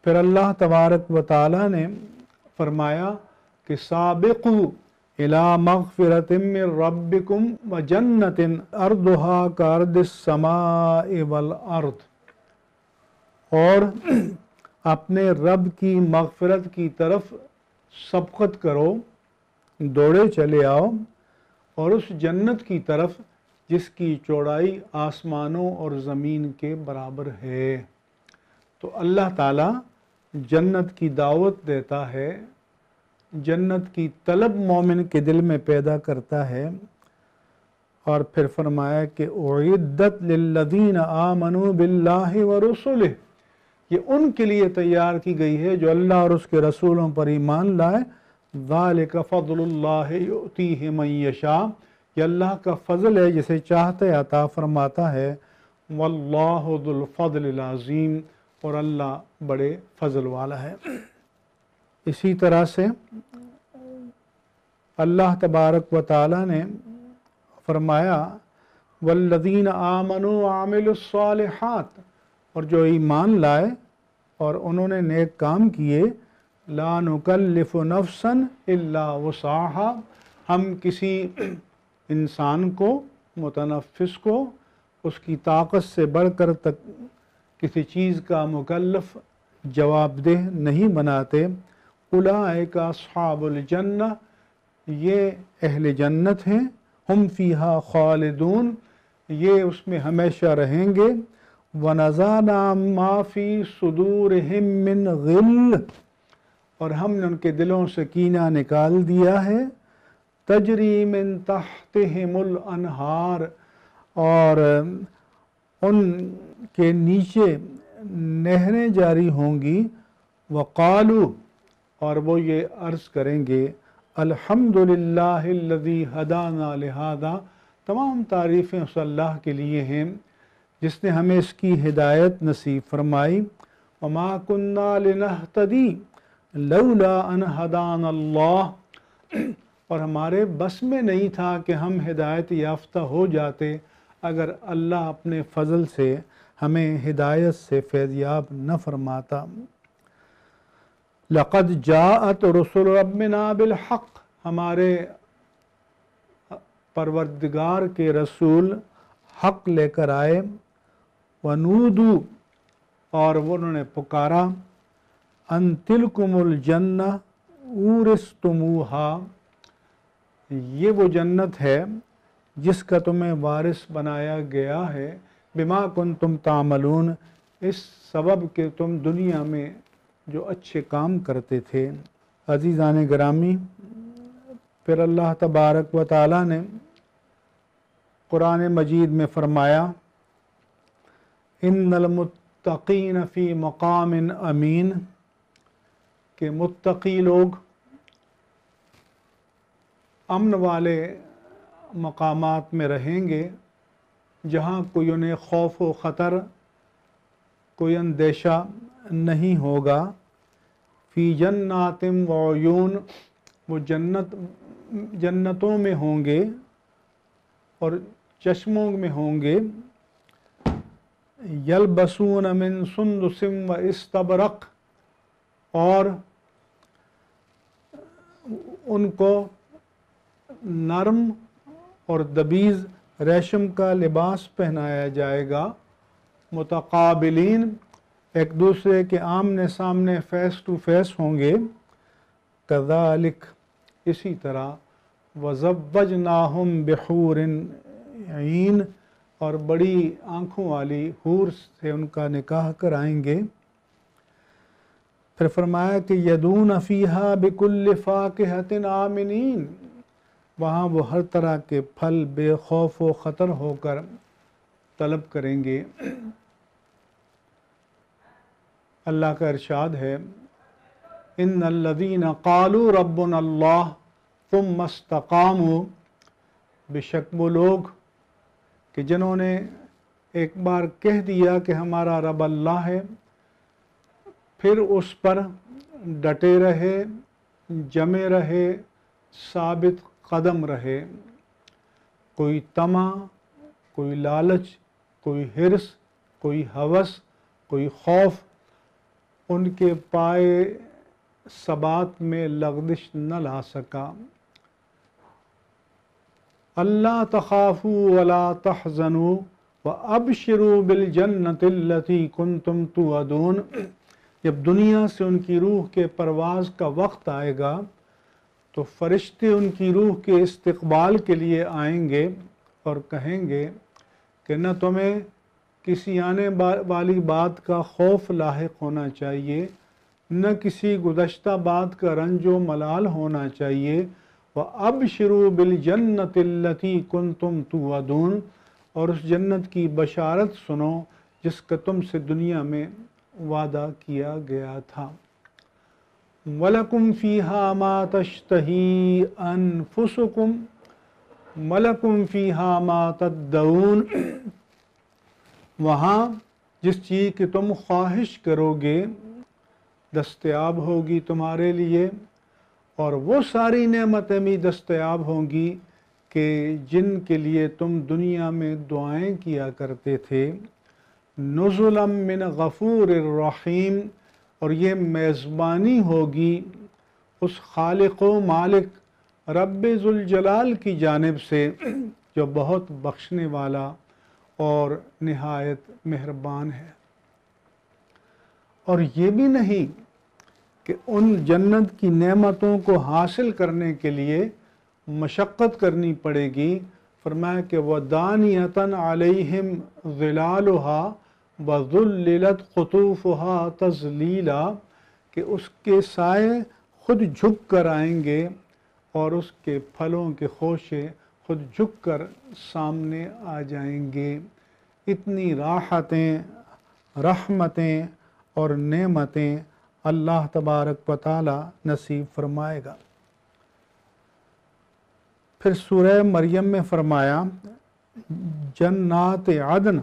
پھر اللہ تبارک و تعالیٰ نے فرمایا کہ سابقو الی مغفرۃ من ربکم وجنۃ ارضھا کارض السماء والارض، اور اپنے رب کی مغفرت کی طرف سبقت کرو، دوڑے چلے آؤ، اور اس جنت کی طرف جس کی چوڑائی آسمانوں اور زمین کے برابر ہے۔ تو اللہ تعالیٰ جنت کی دعوت دیتا ہے، جنت کی طلب مومن کے دل میں پیدا کرتا ہے، اور پھر فرمایا کہ اعدت للذین آمنوا باللہ ورسلہ، یہ ان کے لیے تیار کی گئی ہے جو اللہ اور اس کے رسولوں پر ایمان لائے۔ ذالک فضل اللہ یؤتیہ من یشاء، یہ اللہ کا فضل ہے جسے چاہتے عطا فرماتا ہے۔ واللہ ذو الفضل العظیم، اور اللہ بڑے فضل والا ہے۔ اسی طرح سے اللہ تبارک و تعالیٰ نے فرمایا والذین آمنوا وعملوا الصالحات، اور جو ایمان لائے اور انہوں نے نیک کام کیے، لا نکلف نفسا الا وسعها، ہم کسی انسان کو، متنفس کو، اس کی طاقت سے بڑھ کر تک کسی چیز کا مکلف جواب دہ نہیں بناتے۔ اولئک اصحاب الجنہ، یہ اہل جنت ہیں، ہم فیہا خالدون، یہ اس میں ہمیشہ رہیں گے۔ وَنَزَعْنَا مَا فِي صُدُورِهِم مِّن غِلٍّ، اور ہم نے ان کے دلوں سے کینہ نکال دیا ہے۔ تجری من تحتہم الانہار، اور ان کے نیچے نہریں جاری ہوں گی۔ وقالو، اور وہ یہ عرض کریں گے الحمدللہ الذی ہدانا لہذا، تمام تعریفیں اس اللہ کے لیے ہیں جس نے ہمیں اس کی ہدایت نصیب فرمائی۔ وما کننا لنہتدی لولا ان ہدانا اللہ، اور ہمارے بس میں نہیں تھا کہ ہم ہدایت یافتہ ہو جاتے اگر اللہ اپنے فضل سے ہمیں ہدایت سے فیضیاب نہ فرماتا۔ لقد جاءت رسل ربنا بالحق، ہمارے پروردگار کے رسول حق لے کر آئے۔ ونودو، اور انہوں نے پکارا، ان تلکم الجنہ اورثتموہا، یہ وہ جنت ہے جس کا تمہیں وارث بنایا گیا ہے، بما کنتم تعملون، اس سبب کہ تم دنیا میں جو اچھے کام کرتے تھے۔ عزیزان گرامی، پھر اللہ تبارک و تعالیٰ نے قرآن مجید میں فرمایا ان المتقین فی مقام امین، کہ متقی لوگ امن والے مقامات میں رہیں گے، جہاں کوئی انہیں خوف و خطر، کوئی اندیشہ نہیں ہوگا۔ فی جنات وعیون، وہ جنتوں میں ہوں گے اور چشموں میں ہوں گے۔ یلبسون من سندس و استبرق، اور ان کو نرم اور دبیز ریشم کا لباس پہنایا جائے گا۔ متقابلین، ایک دوسرے کے آمنے سامنے فیس ٹو فیس ہوں گے۔ کذالک، اسی طرح، وزوجناہم بحور عین، اور بڑی آنکھوں والی حور سے ان کا نکاح کرائیں گے۔ پھر فرمایا کہ یدون فیہا بکل فاکہۃ آمنین، وہاں وہ ہر طرح کے پھل بے خوف و خطر ہو کر طلب کریں گے۔ اللہ کا ارشاد ہے ان الذین قالوا ربنا اللہ ثم استقاموا، بے شک وہ لوگ کہ جنہوں نے ایک بار کہہ دیا کہ ہمارا رب اللہ ہے، پھر اس پر ڈٹے رہے، جمے رہے، ثابت قدم رہے۔ کوئی طمع، کوئی لالچ، کوئی حرص، کوئی ہوس، کوئی خوف ان کے پائے ثبات میں لغزش نہ لا سکا۔ اللہ تخافوا ولا تحزنوا وابشروا بالجنۃ التی کنتم توعدون۔ جب دنیا سے ان کی روح کے پرواز کا وقت آئے گا تو فرشتے ان کی روح کے استقبال کے لیے آئیں گے اور کہیں گے کہ نہ تمہیں کسی آنے والی بات کا خوف لاحق ہونا چاہیے، نہ کسی گزشتہ بات کا رنج و ملال ہونا چاہیے۔ وَأَبْشِرُوا بِالْجَنَّةِ الَّتِي كُنْتُمْ تُوعَدُونَ، اور اس جنت کی بشارت سنو جس کا تم سے دنیا میں وعدہ کیا گیا تھا۔ وَلَكُمْ فِيهَا مَا تَشْتَهِي أَنفُسُكُمْ وَلَكُمْ فِيهَا مَا تَدَّعُونَ، وہاں جس چیز کی تم خواہش کرو گے دستیاب ہوگی تمہارے لیے، اور وہ ساری نعمتیں بھی دستیاب ہوں گی کہ جن کے لیے تم دنیا میں دعائیں کیا کرتے تھے۔ نزلا من غفور الرحیم، اور یہ میزبانی ہوگی اس خالق و مالک رب ذوالجلال کی جانب سے جو بہت بخشنے والا اور نہایت مہربان ہے۔ اور یہ بھی نہیں کہ ان جنت کی نعمتوں کو حاصل کرنے کے لیے مشقت کرنی پڑے گی۔ فرمایا کہ وَدَانِيَةً عَلَيْهِمْ ظِلَالُهَا وَذُلِّلَتْ قُطُوفُهَا تَذْلِيلًا، کہ اس کے سائے خود جھک کر آئیں گے اور اس کے پھلوں کے خوشے خود جھک کر سامنے آ جائیں گے۔ اتنی راحتیں، رحمتیں اور نعمتیں اللہ تبارک و تعالی نصیب فرمائے گا۔ پھر سورہ مریم میں فرمایا جنات عدن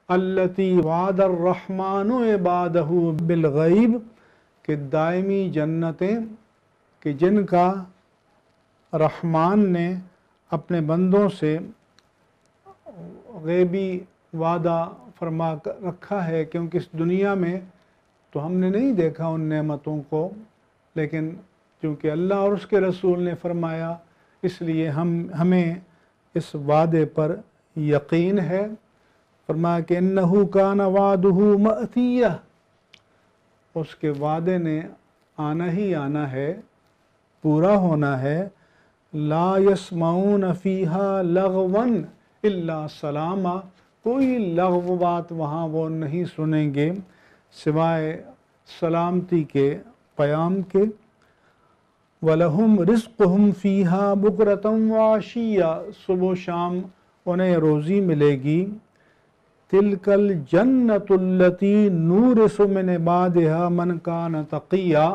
التی وعد الرحمن عبادہ بالغیب، کہ دائمی جنتیں کہ جن کا رحمان نے اپنے بندوں سے غیبی وعدہ فرما رکھا ہے، کیونکہ اس دنیا میں تو ہم نے نہیں دیکھا ان نعمتوں کو، لیکن چونکہ اللہ اور اس کے رسول نے فرمایا اس لیے ہمیں اس وعدے پر یقین ہے۔ فرمایا کہ انہ کان وعدہ مأتیہ، اس کے وعدے نے آنا ہی آنا ہے، پورا ہونا ہے۔ لا یسمعون فیہا لغوا الا سلاما، کوئی لغو بات وہاں وہ نہیں سنیں گے سوائے سلامتی کے پیام کے۔ وَلَهُمْ رِزْقُهُمْ فِيهَا بُكْرَةً وَعَشِيًّا، صبح و شام انہیں روزی ملے گی۔ تِلْكَ الْجَنَّةُ الَّتِي نُورِثُ مِنْ عِبَادِهَا مَنْ كَانَ تَقِيًّا،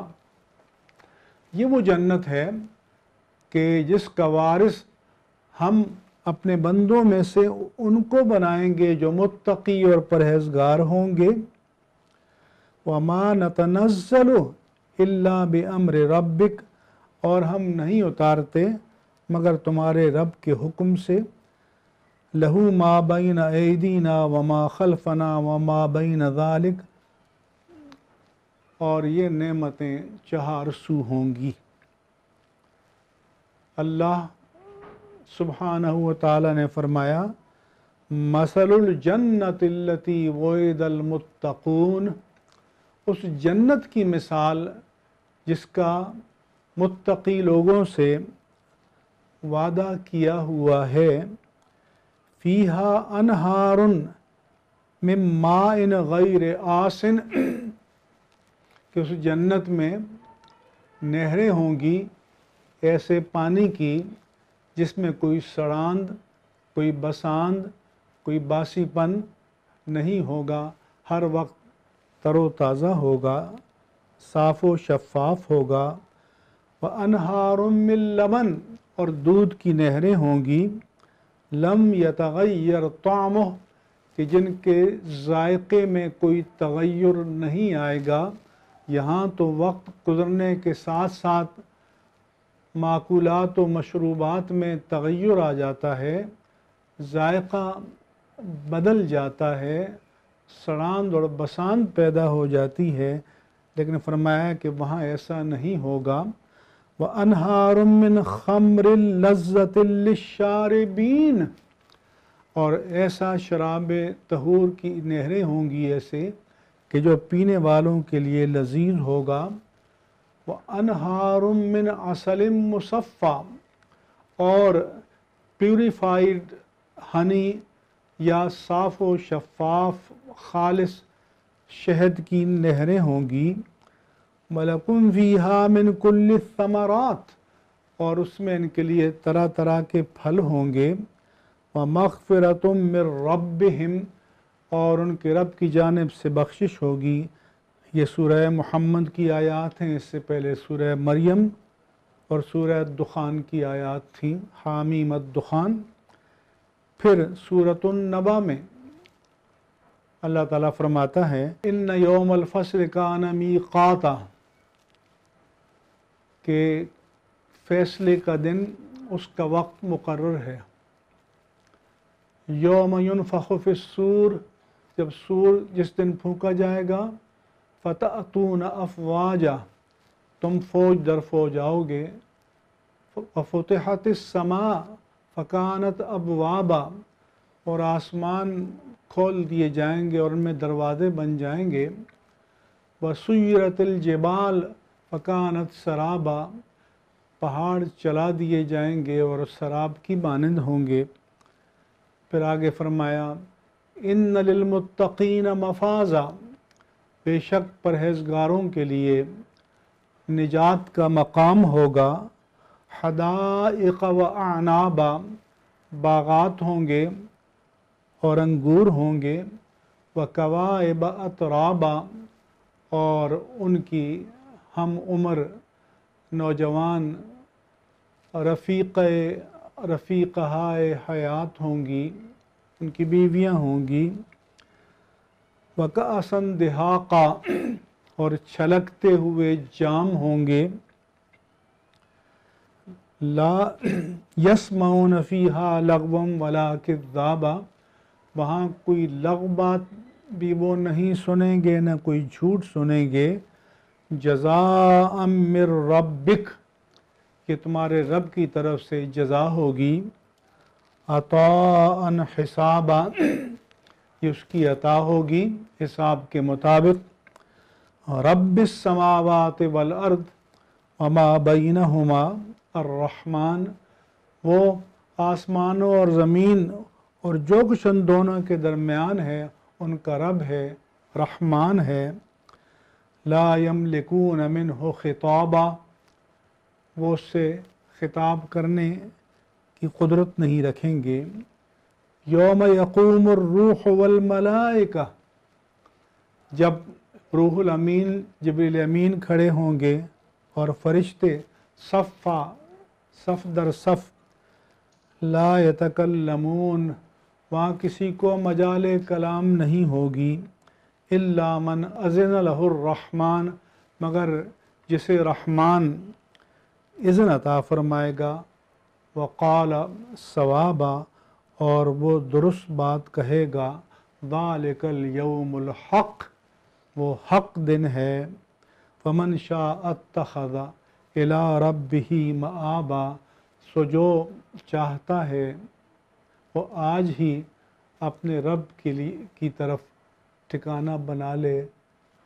یہ وہ جنت ہے کہ جس کا وارث ہم اپنے بندوں میں سے ان کو بنائیں گے جو متقی اور پرہیزگار ہوں گے۔ وَمَا نَتَنَزَّلُ إِلَّا بِأَمْرِ رَبِّكَ، اور ہم نہیں اتارتے مگر تمہارے رب کے حکم سے۔ لَهُ مَا بَيْنَ أَيْدِينَا وَمَا خَلْفَنَا وَمَا بَيْنَ ذَلِكَ، اور یہ نعمتیں چہار سو ہوں گی۔ اللہ سبحانہ و تعالی نے فرمایا مثل الجنت التی وعد المتقون، اس جنت کی مثال جس کا متقی لوگوں سے وعدہ کیا ہوا ہے۔ فیہا انہار من ماء غیر آسن، کہ اس جنت میں نہریں ہوں گی ایسے پانی کی جس میں کوئی سڑاند، کوئی بساند، کوئی باسی پن نہیں ہوگا، ہر وقت تر و تازہ ہوگا، صاف و شفاف ہوگا۔ وَأَنْهَارٌ مِّن لَبَن، اور دودھ کی نہریں ہوں گی۔ لَمْ يَتَغَيَّرْ طَعْمُهُ، کہ جن کے ذائقے میں کوئی تغیر نہیں آئے گا۔ یہاں تو وقت گزرنے کے ساتھ ساتھ معقولات و مشروبات میں تغیر آ جاتا ہے، ذائقہ بدل جاتا ہے، سڑاند اور بساند پیدا ہو جاتی ہے، لیکن فرمایا کہ وہاں ایسا نہیں ہوگا۔ وَأَنْهَارٌ مِّنْ خَمْرٍ لَذَّةٍ لِلشَّارِبِينَ، اور ایسا شراب طہور کی نہریں ہوں گی ایسے کہ جو پینے والوں کے لیے لذیذ ہوگا۔ وَأَنْهَارٌ مِّنْ عَسَلٍ مُصَفًّى، اور پیوریفائڈ ہنی یا صاف و شفاف خالص شہد کی نہریں ہوں گی۔ وَلَكُمْ فِيهَا مِنْ كُلِّ الثَّمَرَاتِ، اور اس میں ان کے لیے طرح طرح کے پھل ہوں گے۔ وَمَغْفِرَةٌ مِّن رَبِّهِمْ، اور ان کے رب کی جانب سے بخشش ہوگی۔ یہ سورہ محمد کی آیات ہیں، اس سے پہلے سورہ مریم اور سورہ دخان کی آیات تھیں، حامیم الدخان۔ پھر سورۃ النبا میں اللہ تعالیٰ فرماتا ہے ان یوم الفصل کان میقاتا، کہ فیصلے کا دن اس کا وقت مقرر ہے۔ یوم ینفخ فی الصور، جب سور جس دن پھونکا جائے گا، فتأتون افواجا، تم فوج در فوج آؤ گے۔ وفتحت السماء فکانت ابوابا، اور آسمان کھول دیے جائیں گے اور ان میں دروازے بن جائیں گے۔ وسیرت الجبال فکانت سرابا، پہاڑ چلا دیے جائیں گے اور سراب کی مانند ہوں گے۔ پھر آگے فرمایا ان للمتقین مفازا، بے شک پرہیزگاروں کے لیے نجات کا مقام ہوگا۔ حدائق و اعنابا، باغات ہوں گے اور انگور ہوں گے۔ وکواعب اترابا، اور ان کی ہم عمر نوجوان رفیقہائے حیات ہوں گی، ان کی بیویاں ہوں گی۔ وکأسا دہاقا، اور چھلکتے ہوئے جام ہوں گے۔ لا یسمعون فیہا لغوا ولا کذابا، وہاں کوئی لغو بات بھی وہ نہیں سنیں گے نہ کوئی جھوٹ سنیں گے۔ جزاء من ربک، کہ تمہارے رب کی طرف سے جزا ہوگی۔ عطاء حسابا، یہ اس کی عطا ہوگی حساب کے مطابق۔ رب السماوات والارض وما بینہما الرحمن، وہ آسمانوں اور زمین اور جو کچھ ان دونوں کے درمیان ہے ان کا رب ہے، رحمان ہے۔ لا یملکون منہ خطابا، وہ اس سے خطاب کرنے کی قدرت نہیں رکھیں گے۔ یوم یقوم الروح والملائکہ، جب روح الامین جبریل امین کھڑے ہوں گے اور فرشتے صف در صف۔ لا یتکلمون، وہاں کسی کو مجال کلام نہیں ہوگی۔ الا من اذن لہ الرحمن، مگر جسے رحمان اذن عطا فرمائے گا۔ وقال صوابا، اور وہ درست بات کہے گا۔ ذالک الیوم الحق، وہ حق دن ہے۔ فمن شاء اتخذ الی ربہ مآبا، سو جو چاہتا ہے وہ آج ہی اپنے رب کی طرف ٹھکانہ بنا لے،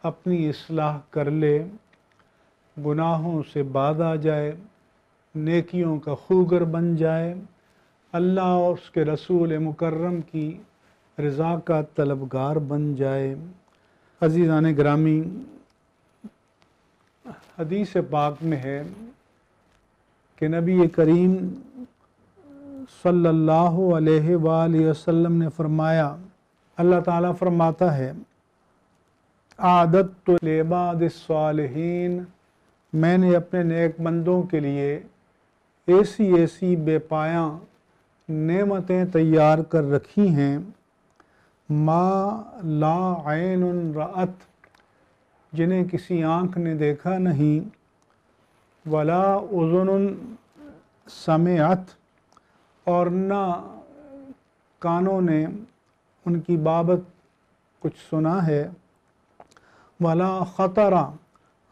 اپنی اصلاح کر لے، گناہوں سے باز آ جائے، نیکیوں کا خوگر بن جائے، اللہ اور اس کے رسول مکرم کی رضا کا طلبگار بن جائے۔ عزیزان گرامی، حدیث پاک میں ہے کہ نبی کریم صلی اللہ علیہ وآلہ وسلم نے فرمایا، اللہ تعالیٰ فرماتا ہے اعددت لعباد الصالحین، میں نے اپنے نیک بندوں کے لیے ایسی بے پایاں نعمتیں تیار کر رکھی ہیں۔ ما لا عین رأت، جنہیں کسی آنکھ نے دیکھا نہیں۔ ولا اذن سمعت، اور نہ کانوں نے ان کی بابت کچھ سنا ہے۔ ولا خطر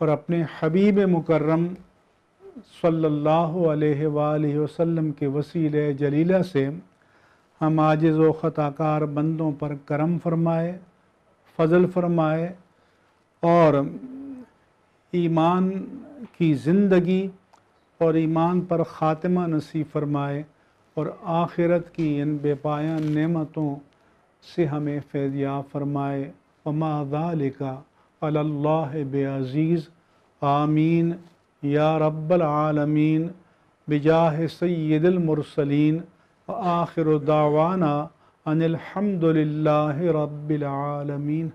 اور اپنے حبیب مکرم صلی اللہ علیہ وآلہ وسلم کے وسیلہ جلیلہ سے ہم عاجز و خطا کار بندوں پر کرم فرمائے، فضل فرمائے اور ایمان کی زندگی اور ایمان پر خاتمہ نصیب فرمائے اور آخرت کی ان بے پایاں نعمتوں سے ہمیں فیضیاب فرمائے۔ وما ذالک علی اللہ بعزیز، آمین یا رب العالمین، بجاہ سید المرسلین، وآخر دعوانا ان الحمد للہ رب العالمین۔